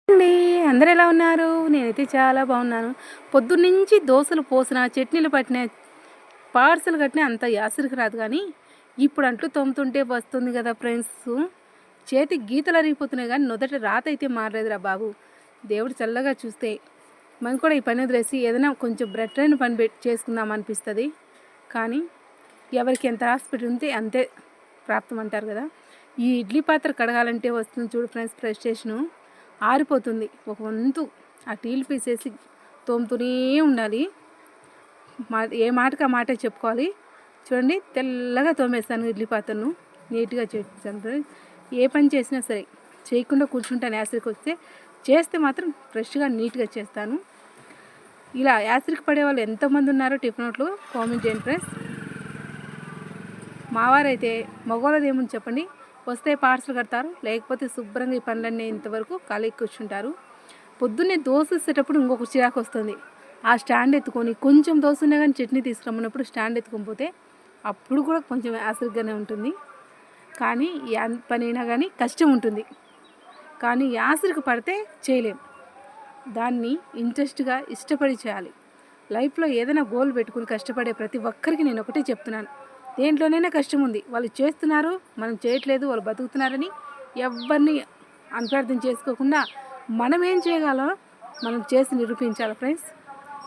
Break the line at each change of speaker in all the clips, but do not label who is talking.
అండి అందరు ఎలా ఉన్నారు? నేనైతే చాలా బాగున్నాను. పొద్దున్నుంచి దోసలు పోసిన, చట్నీలు పట్టిన, పార్సల్ కట్టిన అంత యాసరికి రాదు కానీ ఇప్పుడు అంట్లు తోముతుంటే వస్తుంది కదా ఫ్రెండ్స్. చేతి గీతలు అరిగిపోతున్నాయి కానీ మొదట రాత అయితే మారలేదురా బాబు. దేవుడు చల్లగా చూస్తే మనం కూడా ఈ పని వదిలేసి ఏదైనా కొంచెం బ్రెడ్ అయిన పని చేసుకుందాం అనిపిస్తుంది. కానీ ఎవరికి ఎంత రాసి ఉంటే అంతే ప్రాప్తం అంటారు కదా. ఈ ఇడ్లీ పాత్ర కడగాలంటే వస్తుంది చూడు ఫ్రెండ్స్, ఫ్రస్ట్రేషను ఆరిపోతుంది. ఒక వంతు ఆ టీలు పీసేసి తోముతూనే ఉండాలి. ఏ మాటకు ఆ మాటే చెప్పుకోవాలి. చూడండి, తెల్లగా తోమేస్తాను ఇడ్లీ పాత్రను, నీట్గా చేస్తాను. ఏ పని చేసినా సరే చేయకుండా కూర్చుంటాను. యాసిడ్కి వస్తే చేస్తే మాత్రం ఫ్రెష్గా నీట్గా చేస్తాను. ఇలా యాసిడ్కి పడే వాళ్ళు ఎంతమంది ఉన్నారో టిఫిన్ నోట్లు కామెంట్ చేయండి ఫ్రెండ్స్. మావారైతే మగవాళ్ళది ఏముంది చెప్పండి, వస్తే పార్సల్ కడతారు, లేకపోతే శుభ్రంగా ఈ పనులన్నీ ఇంతవరకు ఖాళీ కూర్చుంటారు. పొద్దున్నే దోశ వేసేటప్పుడు ఇంకొక చిరాకు వస్తుంది. ఆ స్టాండ్ ఎత్తుకొని కొంచెం దోశ ఉన్నా కానీ చట్నీ తీసుకురమ్మన్నప్పుడు స్టాండ్ ఎత్తుకొని పోతే అప్పుడు కూడా కొంచెం యాసిడ్గానే ఉంటుంది. కానీ ఏ పని అయినా కానీ కష్టం ఉంటుంది. కానీ యాసిడ్కి పడితే చేయలేం. దాన్ని ఇంట్రెస్ట్గా ఇష్టపడి చేయాలి. లైఫ్లో ఏదైనా గోల్ పెట్టుకుని కష్టపడే ప్రతి ఒక్కరికి నేను ఒకటే చెప్తున్నాను, దేంట్లోనైనా కష్టం ఉంది. వాళ్ళు చేస్తున్నారు, మనం చేయట్లేదు, వాళ్ళు బతుకుతున్నారని ఎవరిని అన్వర్థం చేసుకోకుండా మనం ఏం చేయగలమో మనం చేసి నిరూపించాలి ఫ్రెండ్స్.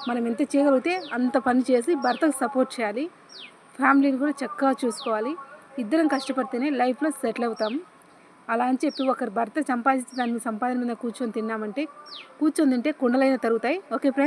మనం ఎంత చేయగలిగితే అంత పని చేసి భర్తకు సపోర్ట్ చేయాలి. ఫ్యామిలీని కూడా చక్కగా చూసుకోవాలి. ఇద్దరం కష్టపడితేనే లైఫ్లో సెటిల్ అవుతాము. అలా అని చెప్పి ఒకరి భర్త సంపాదించి దాన్ని సంపాదన మీద కూర్చొని తింటే కుండలైన తరుగుతాయి. Okay friends.